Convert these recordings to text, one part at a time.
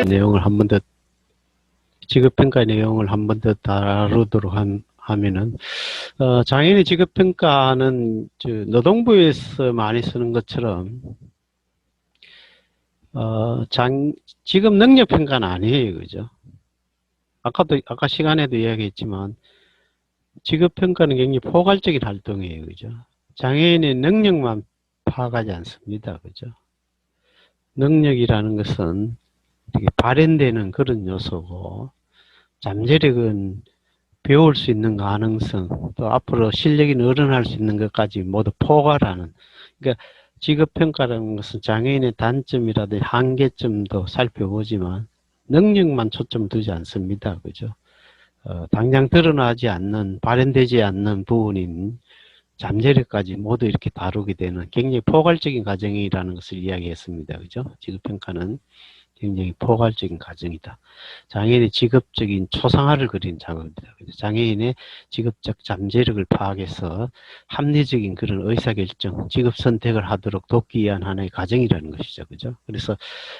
내용을 한 번 더, 직업평가 내용을 한 번 더 다루도록 하면은, 장애인의 직업평가는 노동부에서 많이 쓰는 것처럼, 직업 능력 평가는 아니에요. 그죠? 아까 시간에도 이야기했지만, 직업평가는 굉장히 포괄적인 활동이에요. 그죠? 장애인의 능력만 파악하지 않습니다. 그죠? 능력이라는 것은 되게 발현되는 그런 요소고, 잠재력은 배울 수 있는 가능성, 또 앞으로 실력이 늘어날 수 있는 것까지 모두 포괄하는, 그러니까 직업평가라는 것은 장애인의 단점이라든지 한계점도 살펴보지만 능력만 초점 두지 않습니다. 그죠? 당장 드러나지 않는, 발현되지 않는 부분인 잠재력까지 모두 이렇게 다루게 되는 굉장히 포괄적인 과정이라는 것을 이야기했습니다. 그죠? 직업평가는 굉장히 포괄적인 과정이다. 장애인의 직업적인 초상화를 그리는 작업입니다. 장애인의 직업적 잠재력을 파악해서 합리적인 그런 의사결정, 직업 선택을 하도록 돕기 위한 하나의 과정이라는 것이죠. 그죠? 그래서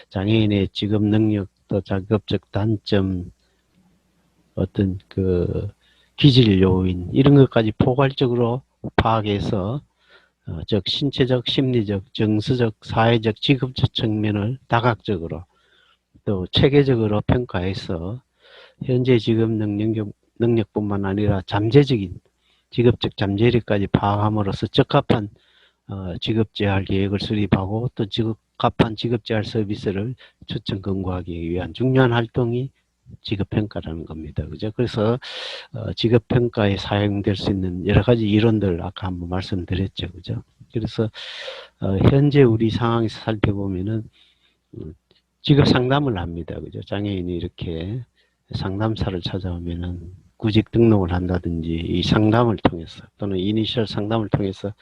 장애인의 직업 능력, 또 직업적 단점, 어떤 기질 요인, 이런 것까지 포괄적으로 파악해서 즉 신체적, 심리적, 정서적, 사회적, 직업적 측면을 다각적으로 또 체계적으로 평가해서 현재 직업 능력뿐만 아니라 잠재적인 직업적 잠재력까지 파악함으로써 적합한 직업재활 계획을 수립하고 또 적합한 직업재활 서비스를 추천 권고하기 위한 중요한 활동이 직업평가라는 겁니다. 그죠? 그래서 직업평가에 사용될 수 있는 여러 가지 이론들 아까 한번 말씀드렸죠. 그죠? 그래서 현재 우리 상황에서 살펴보면은 직업 상담을 합니다. 그죠? 장애인이 이렇게 상담사를 찾아오면은 구직 등록을 한다든지 이 상담을 통해서 또는 이니셜 상담을 통해서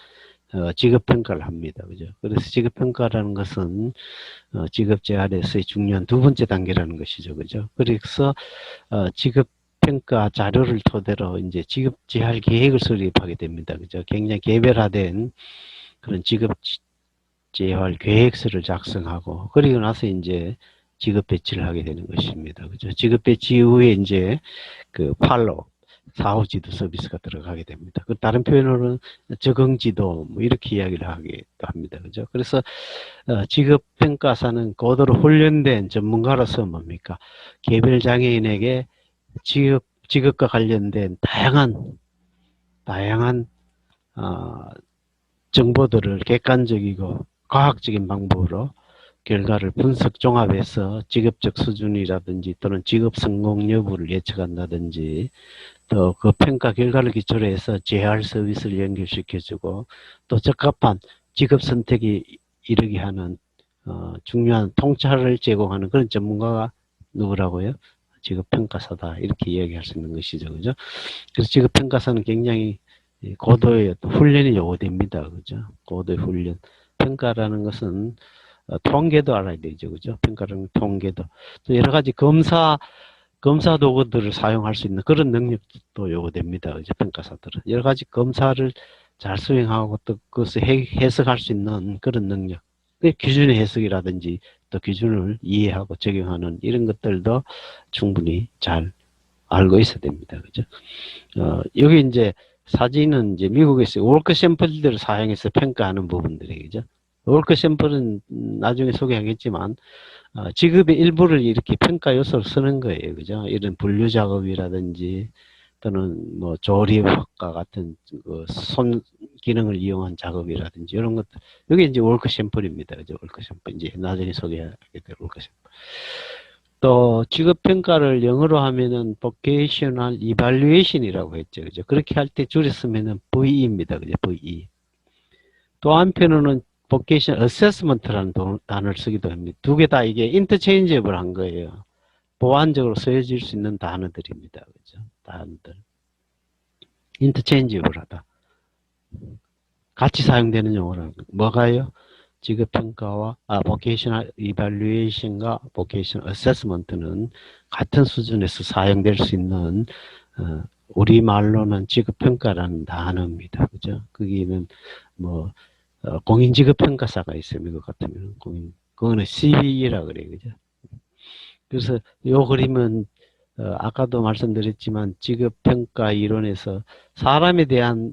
직업평가를 합니다. 그죠? 그래서 직업평가라는 것은 직업재활에서의 중요한 두 번째 단계라는 것이죠. 그죠? 그래서 직업평가 자료를 토대로 이제 직업재활 계획을 수립하게 됩니다. 그죠? 굉장히 개별화된 그런 직업재활 계획서를 작성하고 그리고 나서 이제 직업 배치를 하게 되는 것입니다. 그죠? 직업 배치 이후에 이제 팔로우, 사후 지도 서비스가 들어가게 됩니다. 그 다른 표현으로는 적응 지도 뭐 이렇게 이야기를 하기도 합니다. 그죠? 그래서 직업 평가사는 고도로 훈련된 전문가로서 뭡니까? 개별 장애인에게 직업과 관련된 다양한 정보들을 객관적이고 과학적인 방법으로 결과를 분석 종합해서 직업적 수준이라든지 또는 직업 성공 여부를 예측한다든지 또 그 평가 결과를 기초로 해서 재활 서비스를 연결시켜주고 또 적합한 직업 선택이 이르게 하는 중요한 통찰을 제공하는 그런 전문가가 누구라고요? 직업평가사다 이렇게 이야기할 수 있는 것이죠. 그죠? 그래서 직업평가사는 굉장히 고도의 훈련이 요구됩니다. 그죠? 고도의 훈련. 평가라는 것은 통계도 알아야 되죠. 그죠? 평가라는 통계도. 또 여러 가지 검사 도구들을 사용할 수 있는 그런 능력도 요구됩니다. 그죠? 평가사들은. 여러 가지 검사를 잘 수행하고 또 그것을 해석할 수 있는 그런 능력. 기준의 해석이라든지 또 기준을 이해하고 적용하는 이런 것들도 충분히 잘 알고 있어야 됩니다. 그죠? 여기 이제 사진은 이제 미국에서 워크 샘플들을 사용해서 평가하는 부분들이 그죠? 워크 샘플은 나중에 소개하겠지만 직업의 일부를 이렇게 평가 요소로 쓰는 거예요. 그죠? 이런 분류 작업이라든지 또는 뭐 조립과 같은 손 기능을 이용한 작업이라든지 이런 것들. 여기 이제 워크 샘플입니다. 그죠? 워크 샘플. 이제 나중에 소개하게 될 워크 샘플. 또 직업평가를 영어로 하면은 Vocational Evaluation이라고 했죠. 그죠? 그렇게 할 때 줄였으면은 VE입니다. 그죠? VE. 또 한편으로는 Vocational Assessment라는 단어를 쓰기도 합니다. 두 개 다 이게 인터체인지업을 한 거예요. 보완적으로 쓰여질 수 있는 단어들입니다. 그죠? 단어들. 인터체인지업을 하다. 같이 사용되는 용어라는 거. 뭐가요? 직업평가와 Vocational Evaluation과 Vocational Assessment는 같은 수준에서 사용될 수 있는 우리말로는 직업평가라는 단어입니다. 그죠? 거기는 뭐 공인직업평가사가 있어요. 미국 같으면 그거는 CBE라 그래요. 그죠? 그래서 요 그림은 아까도 말씀드렸지만 직업평가 이론에서 사람에 대한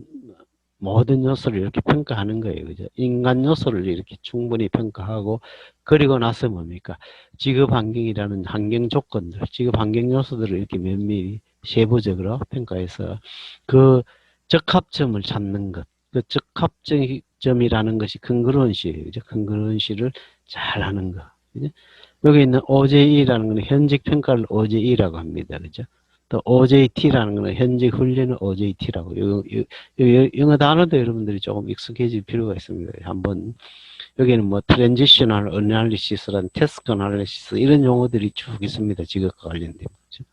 모든 요소를 이렇게 평가하는 거예요. 그죠? 인간 요소를 이렇게 충분히 평가하고, 그리고 나서 뭡니까? 직업 환경이라는 환경 조건들, 직업 환경 요소들을 이렇게 면밀히 세부적으로 평가해서 그 적합점을 찾는 것. 그 적합점이라는 것이 컨그루언시예요. 그죠? 컨그루언시를 잘 하는 거. 그죠? 여기 있는 OJE라는 것은 현직 평가를 OJE라고 합니다. 그죠? 또 OJT라는 것은 현직 훈련을 OJT라고. 영어 단어도 여러분들이 조금 익숙해질 필요가 있습니다. 한번 여기는 뭐 트랜지셔널 어널리시스라는 태스크 어널리시스 이런 용어들이 쭉 있습니다. 직업과 관련된 거죠.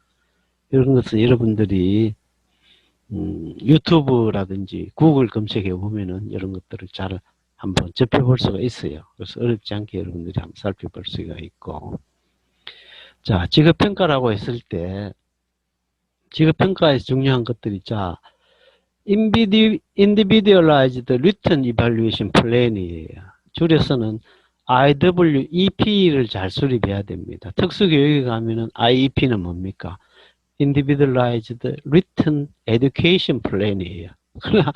이런 것은 여러분들이 유튜브라든지 구글 검색해 보면은 이런 것들을 잘 한번 접해볼 수가 있어요. 그래서 어렵지 않게 여러분들이 한번 살펴볼 수가 있고. 자, 직업평가라고 했을 때, 직업평가에서 중요한 것들이, 자, Individualized Written Evaluation Plan이에요. 줄여서는 IWEP를 잘 수립해야 됩니다. 특수교육에 가면은 IEP는 뭡니까? Individualized Written Education Plan이에요. 그러나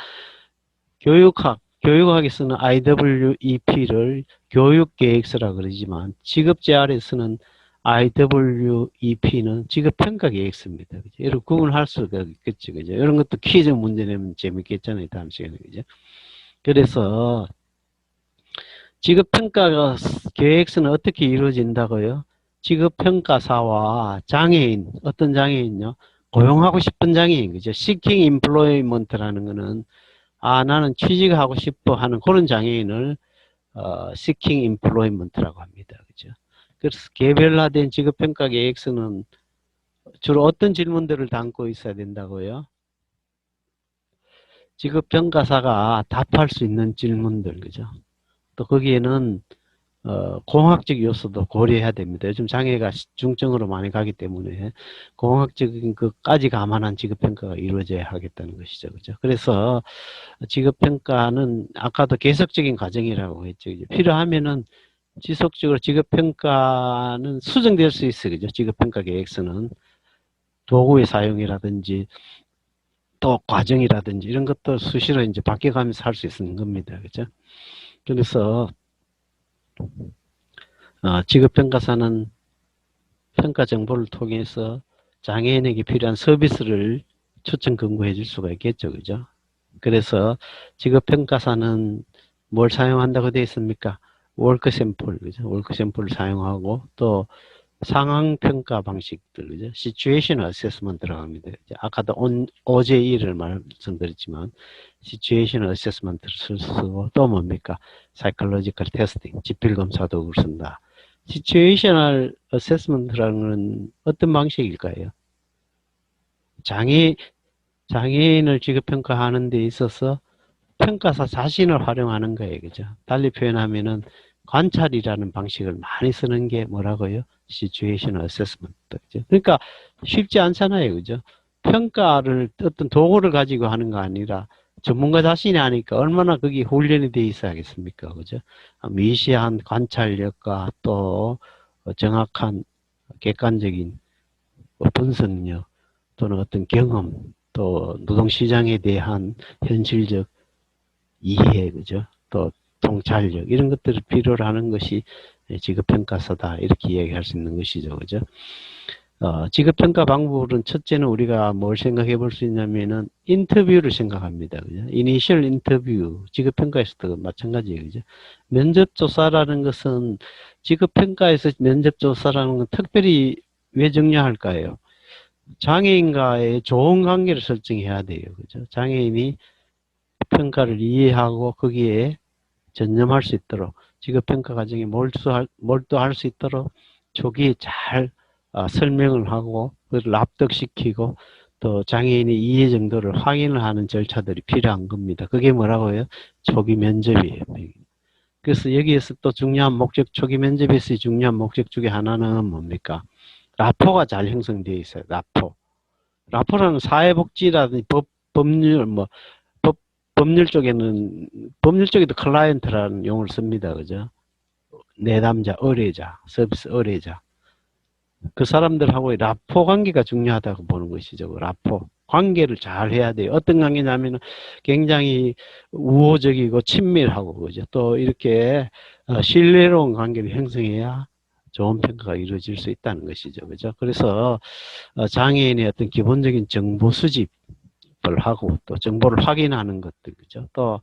교육학에 쓰는 IWEP를 교육계획서라 그러지만 직업재활에 쓰는 IWEP는 직업평가계획서입니다. 그죠? 여러분 구분할 수가 있겠죠. 그죠? 이런 것도 퀴즈 문제 내면 재밌겠잖아요. 다음 시간에. 그죠? 그래서 직업평가 계획서는 어떻게 이루어진다고요? 직업평가사와 장애인, 어떤 장애인요? 고용하고 싶은 장애인, 그죠? Seeking Employment라는 거는 나는 취직하고 싶어 하는 그런 장애인을 Seeking Employment라고 합니다. 그죠? 그래서 개별화된 직업평가 계획서는 주로 어떤 질문들을 담고 있어야 된다고요? 직업평가사가 답할 수 있는 질문들, 그죠? 또 거기에는 공학적 요소도 고려해야 됩니다. 요즘 장애가 중증으로 많이 가기 때문에 공학적인 것까지 감안한 직업평가가 이루어져야 하겠다는 것이죠. 그죠? 그래서 직업평가는 아까도 계속적인 과정이라고 했죠. 필요하면은 지속적으로 직업평가는 수정될 수 있어요. 그죠? 직업평가 계획서는 도구의 사용이라든지 또 과정이라든지 이런 것도 수시로 이제 바뀌어가면서 할 수 있는 겁니다. 그죠? 그래서 직업평가사는 평가 정보를 통해서 장애인에게 필요한 서비스를 추천 권고해 줄 수가 있겠죠. 그죠? 그래서 직업평가사는 뭘 사용한다고 되어 있습니까? 월크 샘플, 그죠? 월크 샘플을 사용하고 또 상황 평가 방식들, 그죠? 시츄에이션 어세스먼트 들어갑니다. 아까도 OJE를 말씀드렸지만 시츄에이션 어세스먼트를 쓰고 또 뭡니까? 사이클로지컬 테스팅, 지필 검사 도구를 쓴다. 시츄에이셔널 어세스먼트라는 건 어떤 방식일까요? 장애인을 직업평가하는 데 있어서 평가사 자신을 활용하는 거예요. 그죠? 달리 표현하면은 관찰이라는 방식을 많이 쓰는 게 뭐라고요? 시츄에이션 어세스먼트. 그죠? 그러니까 쉽지 않잖아요. 그죠? 평가를 어떤 도구를 가지고 하는 거 아니라 전문가 자신이 하니까 얼마나 그게 훈련이 돼 있어야겠습니까? 그죠? 미시한 관찰력과 또 정확한 객관적인 분석력 또는 어떤 경험 또 노동시장에 대한 현실적 이해, 그죠? 또 통찰력 이런 것들을 필요로 하는 것이 직업평가서다 이렇게 이야기할 수 있는 것이죠, 그죠? 직업평가 방법은 첫째는 우리가 뭘 생각해 볼 수 있냐면은 인터뷰를 생각합니다, 그죠? 이니셜 인터뷰 직업평가에서도 마찬가지예요, 그죠? 면접조사라는 것은 직업평가에서 면접조사라는 건 특별히 왜 중요할까요? 장애인과의 좋은 관계를 설정해야 돼요, 그죠? 장애인이 평가를 이해하고 거기에 전념할 수 있도록 직업평가 과정에 몰두할 수 있도록 초기에 잘 설명을 하고 그걸 납득시키고 또 장애인의 이해 정도를 확인을 하는 절차들이 필요한 겁니다. 그게 뭐라고요? 초기 면접이에요. 그래서 여기에서 또 중요한 목적, 초기 면접에서의 중요한 목적 중에 하나는 뭡니까? 라포가 잘 형성되어 있어요. 라포라는 사회복지라든지 법률, 법률 쪽에도 클라이언트라는 용어를 씁니다. 그죠? 내담자, 의뢰자, 서비스 의뢰자. 그 사람들하고의 라포 관계가 중요하다고 보는 것이죠. 그 라포. 관계를 잘 해야 돼요. 어떤 관계냐면은 굉장히 우호적이고 친밀하고, 그죠. 또 이렇게 신뢰로운 관계를 형성해야 좋은 평가가 이루어질 수 있다는 것이죠. 그죠. 그래서 장애인의 어떤 기본적인 정보 수집을 하고 또 정보를 확인하는 것들, 그죠. 또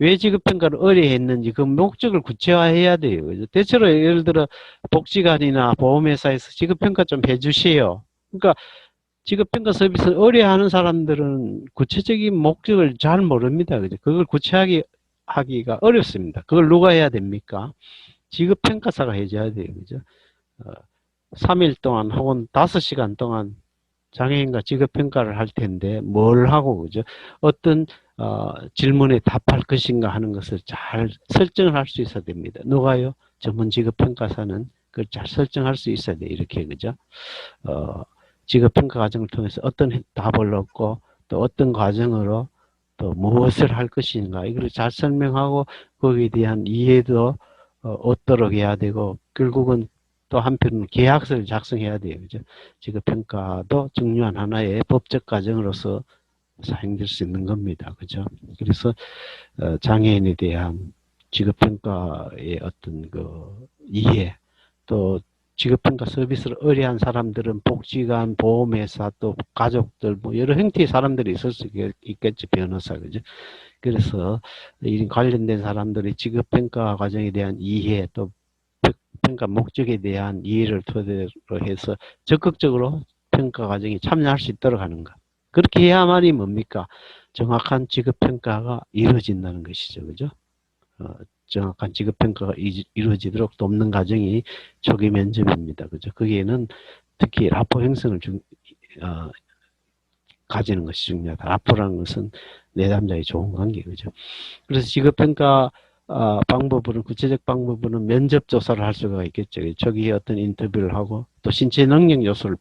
왜 지급평가를 의뢰했는지 그 목적을 구체화해야 돼요. 그죠? 대체로 예를 들어 복지관이나 보험회사에서 지급평가 좀 해주세요. 그러니까 지급평가 서비스를 의뢰하는 사람들은 구체적인 목적을 잘 모릅니다. 그죠? 그걸 구체하게 하기가 어렵습니다. 그걸 누가 해야 됩니까? 지급평가사가 해줘야 돼요. 그죠? 3일 동안 혹은 5시간 동안 장애인과 지급평가를 할 텐데 뭘 하고, 그죠? 어떤 질문에 답할 것인가 하는 것을 잘 설정을 할 수 있어야 됩니다. 누가요? 전문 지급평가사는 그걸 잘 설정할 수 있어야 돼. 이렇게, 그죠? 지급평가 과정을 통해서 어떤 답을 얻고 또 어떤 과정으로 또 무엇을 할 것인가 이걸 잘 설명하고 거기에 대한 이해도 얻도록 해야 되고 결국은 또 한편으로 계약서를 작성해야 돼요. 그죠? 지급평가도 중요한 하나의 법적 과정으로서 사용될 수 있는 겁니다. 그죠? 그래서 장애인에 대한 지급평가의 어떤 그 이해 또 지급평가 서비스를 의뢰한 사람들은 복지관, 보험회사, 또 가족들, 뭐 여러 형태의 사람들이 있을 수 있겠죠, 변호사, 그죠? 그래서 이 관련된 사람들이 지급평가 과정에 대한 이해, 또 평가 목적에 대한 이해를 토대로 해서 적극적으로 평가 과정에 참여할 수 있도록 하는 것. 그렇게 해야만이 뭡니까? 정확한 지급평가가 이루어진다는 것이죠, 그죠? 정확한 지급평가가 이루어지도록 돕는 과정이 초기 면접입니다. 그죠? 거기에는 특히 라포 형성을 가지는 것이 중요하다. 라포라는 것은 내담자의 좋은 관계, 그죠? 그래서 지급평가 방법으로는, 구체적 방법으로는 면접 조사를 할 수가 있겠죠. 초기에 어떤 인터뷰를 하고 또 신체 능력 요소를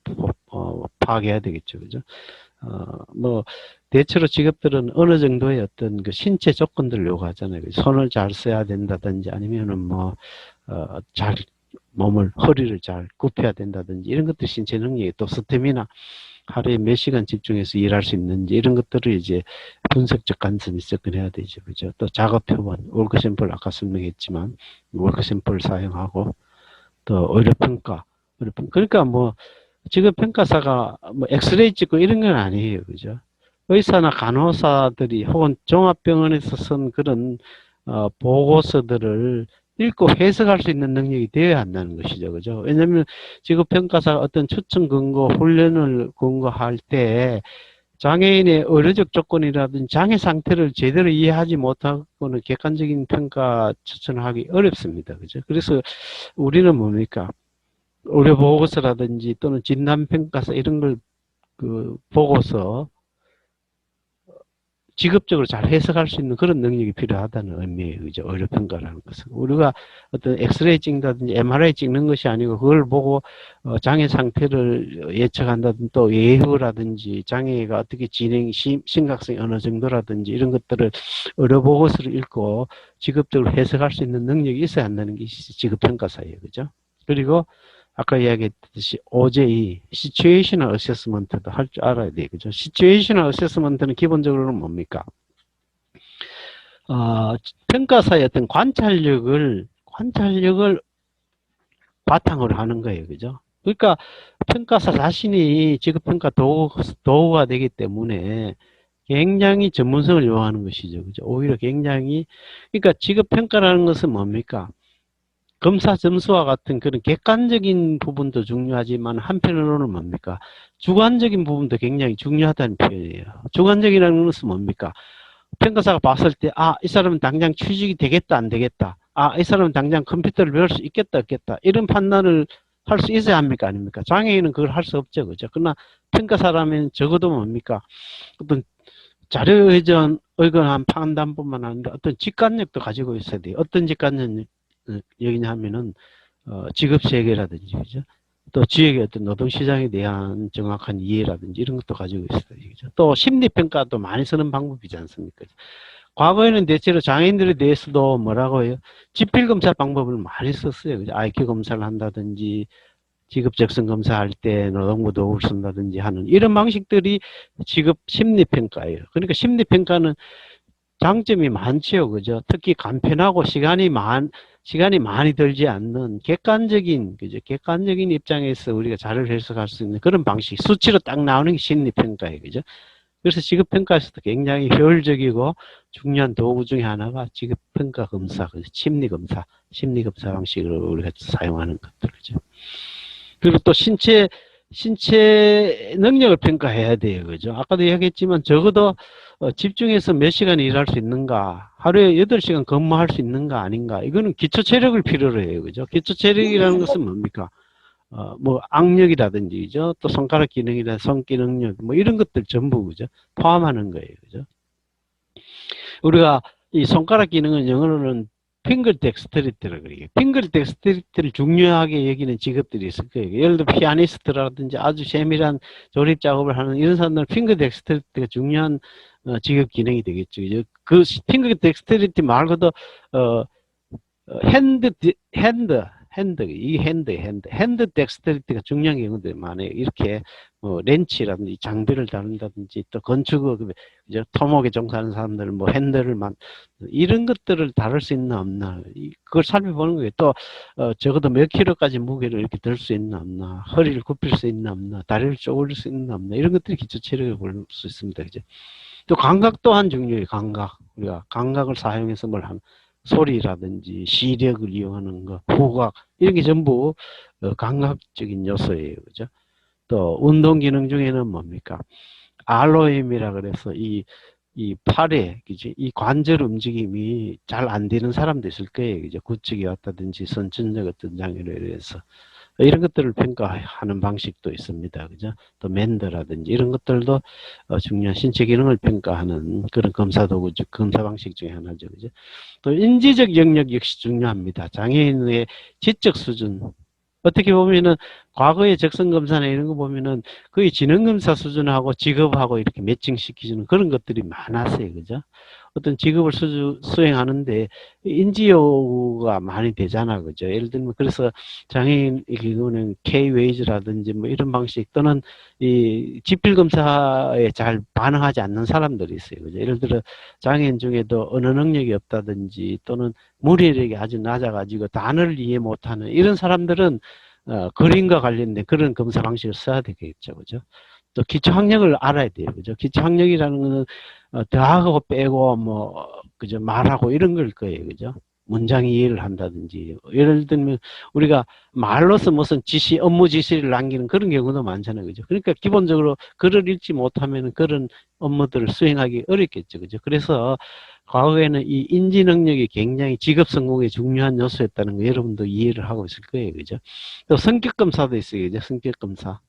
파악해야 되겠죠. 그죠? 뭐, 대체로 직업들은 어느 정도의 어떤 그 신체 조건들을 요구하잖아요. 손을 잘 써야 된다든지 아니면은 뭐, 잘 몸을, 허리를 잘 굽혀야 된다든지 이런 것들 신체 능력이 또 스태미나 하루에 몇 시간 집중해서 일할 수 있는지 이런 것들을 이제 분석적 관점이 접근해야 되죠. 그죠? 또 작업 표본, 월크 샘플 아까 설명했지만 월크 샘플을 사용하고 또 의료 평가, 그러니까 뭐 지금 평가사가 뭐 엑스레이 찍고 이런 건 아니에요. 그죠? 의사나 간호사들이 혹은 종합병원에서 쓴 그런 보고서들을 읽고 해석할 수 있는 능력이 되어야 한다는 것이죠. 그죠? 왜냐하면 지금 평가사가 어떤 추천 근거, 훈련을 근거할 때 장애인의 의료적 조건이라든지 장애 상태를 제대로 이해하지 못하고는 객관적인 평가 추천을 하기 어렵습니다. 그죠? 그래서 우리는 뭡니까? 의료 보고서라든지 또는 진단평가서 이런 걸 보고서 직업적으로 잘 해석할 수 있는 그런 능력이 필요하다는 의미예요. 그죠? 의료평가라는 것은. 우리가 어떤 엑스레이 찍는다든지 MRI 찍는 것이 아니고 그걸 보고 장애 상태를 예측한다든지 또 예후라든지 장애가 어떻게 심각성이 어느 정도라든지 이런 것들을 의료보고서를 읽고 직업적으로 해석할 수 있는 능력이 있어야 한다는 게 직업평가사예요. 그죠? 그리고 아까 이야기했듯이 OJ, Situational Assessment도 할 줄 알아야 돼요. 그죠? Situational Assessment는 기본적으로는 뭡니까? 평가사의 어떤 관찰력을 바탕으로 하는 거예요. 그죠? 그러니까 평가사 자신이 직업평가 도구가 되기 때문에 굉장히 전문성을 요하는 것이죠. 그죠? 오히려 굉장히, 그러니까 직업평가라는 것은 뭡니까? 검사 점수와 같은 그런 객관적인 부분도 중요하지만 한편으로는 뭡니까? 주관적인 부분도 굉장히 중요하다는 표현이에요. 주관적이라는 것은 뭡니까? 평가사가 봤을 때, 이 사람은 당장 취직이 되겠다, 안 되겠다. 이 사람은 당장 컴퓨터를 배울 수 있겠다, 없겠다. 이런 판단을 할 수 있어야 합니까, 아닙니까? 장애인은 그걸 할 수 없죠, 그죠? 그러나 평가사라면 적어도 뭡니까? 어떤 자료 의견한 판단뿐만 아니라 어떤 직관력도 가지고 있어야 돼요. 어떤 직관력, 여기냐 하면은 직업 세계라든지 그죠? 또 지역의 어떤 노동시장에 대한 정확한 이해라든지 이런 것도 가지고 있어요. 그죠? 또 심리평가도 많이 쓰는 방법이지 않습니까? 과거에는 대체로 장애인들에 대해서도 뭐라고 해요? 지필검사 방법을 많이 썼어요. 그죠? IQ 검사를 한다든지 직업 적성 검사할 때 노동부 도구를 쓴다든지 하는 이런 방식들이 직업 심리평가예요. 그러니까 심리평가는 장점이 많지요. 그죠? 특히 간편하고 시간이 많이 들지 않는 객관적인, 그죠? 객관적인 입장에서 우리가 자료를 해석할 수 있는 그런 방식, 수치로 딱 나오는 게 심리평가예요. 그죠? 그래서 직업평가에서도 굉장히 효율적이고 중요한 도구 중에 하나가 직업평가 검사, 심리검사, 심리검사 방식으로 우리가 사용하는 것들이죠. 그리고 또 신체 능력을 평가해야 돼요. 그죠? 아까도 이야기했지만 적어도 집중해서 몇 시간 일할 수 있는가, 하루에 8시간 근무할 수 있는가 아닌가, 이거는 기초 체력을 필요로 해요. 그죠? 기초 체력이라는 것은 뭡니까? 뭐 악력이라든지, 그죠? 또 손가락 기능이나 손기 능력, 뭐 이런 것들 전부, 그죠? 포함하는 거예요. 그죠? 우리가 이 손가락 기능은 영어로는 핑거 덱스터리티라고 그래요. 핑거 덱스터리티를 중요하게 여기는 직업들이 있을 거예요. 예를 들어 피아니스트라든지 아주 세밀한 조립 작업을 하는 이런 사람들은 핑거 덱스터리티가 중요한 직업 기능이 되겠죠. 그 핑거 덱스터리티 말고도 핸드 덱스터리티가 중요한 경우들이 많아요. 이렇게 렌치라든지 장비를 다룬다든지 또 건축 토목에 종사하는 사람들 핸들을 이런 것들을 다룰 수 있나 없나 그걸 살펴보는 거예요. 또 적어도 몇 킬로까지 무게를 이렇게 들 수 있나 없나, 허리를 굽힐 수 있나 없나, 다리를 쪼그릴 수 있나 없나, 이런 것들이 기초 체력을 볼 수 있습니다. 그죠? 또 감각 또한 중요해요. 감각. 우리가 감각을 사용해서 뭘 하면 소리라든지 시력을 이용하는 것, 후각, 이런 게 전부 감각적인 요소예요. 그죠? 또 운동 기능 중에는 뭡니까? ROM이라 그래서 이 팔에, 그지? 이 관절 움직임이 잘 안 되는 사람도 있을 거예요. 그죠? 구축이 왔다든지 선천적 어떤 장애로 인해서. 이런 것들을 평가하는 방식도 있습니다. 그죠? 또 멘더라든지 이런 것들도 중요한 신체 기능을 평가하는 그런 검사 도구, 검사 방식 중에 하나죠. 그죠? 또 인지적 영역 역시 중요합니다. 장애인의 지적 수준. 어떻게 보면은 과거의 적성검사나 이런 거 보면은 거의 지능검사 수준하고 직업하고 이렇게 매칭시키는 그런 것들이 많았어요. 그죠? 어떤 직업을 수행하는데 인지요구가 많이 되잖아. 그죠? 예를 들면 그래서 장애인의 경우는 K-웨이즈라든지 뭐 이런 방식 또는 이 지필검사에 잘 반응하지 않는 사람들이 있어요. 그죠? 예를 들어 장애인 중에도 언어 능력이 없다든지 또는 문해력이 아주 낮아가지고 단어를 이해 못하는 이런 사람들은 그림과 관련된 그런 검사 방식을 써야 되겠죠. 그죠? 또 기초학력을 알아야 돼요. 그죠? 기초학력이라는 거는 더하고 빼고 그죠? 말하고 이런 걸 거예요. 그죠? 문장 이해를 한다든지 예를 들면 우리가 말로서 무슨 업무 지시를 남기는 그런 경우도 많잖아요. 그죠? 그러니까 기본적으로 글을 읽지 못하면 그런 업무들을 수행하기 어렵겠죠. 그죠? 그래서 과거에는 이 인지 능력이 굉장히 직업 성공에 중요한 요소였다는 거 여러분도 이해를 하고 있을 거예요. 그죠? 또 성격 검사도 있어요. 그죠? 성격 검사.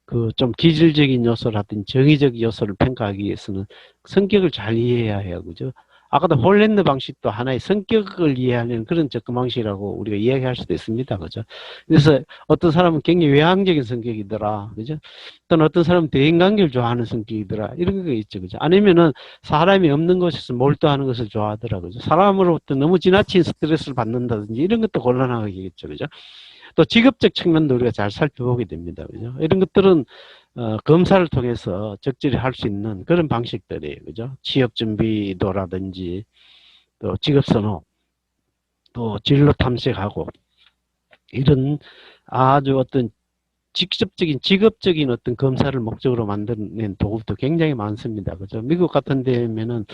그 좀 기질적인 요소라든지 정의적 요소를 평가하기 위해서는 성격을 잘 이해해야 해요. 그죠? 아까도 홀랜드 방식도 하나의 성격을 이해하는 그런 접근 방식이라고 우리가 이야기할 수도 있습니다. 그죠? 그래서 어떤 사람은 굉장히 외향적인 성격이더라. 그죠? 또는 어떤 사람은 대인관계를 좋아하는 성격이더라. 이런 게 있죠. 그죠? 아니면은 사람이 없는 곳에서 몰두하는 것을 좋아하더라. 그죠? 사람으로부터 너무 지나친 스트레스를 받는다든지 이런 것도 곤란하겠죠. 그죠? 또 직업적 측면도 우리가 잘 살펴보게 됩니다. 그죠? 이런 것들은 검사를 통해서 적절히 할 수 있는 그런 방식들이에요. 그죠? 취업 준비도라든지 또 직업 선호, 또 진로 탐색하고 이런 아주 어떤 직접적인 직업적인 어떤 검사를 목적으로 만드는 도구도 굉장히 많습니다. 그죠? 미국 같은 데면은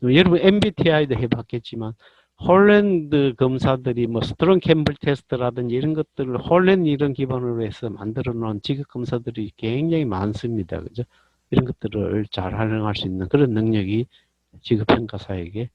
여러분 MBTI도 해봤겠지만 홀랜드 검사들이 스트롱 캠블 테스트라든지 이런 것들을 홀랜드 이런 기반으로 해서 만들어 놓은 직업 검사들이 굉장히 많습니다. 그죠? 이런 것들을 잘 활용할 수 있는 그런 능력이 직업 평가사에게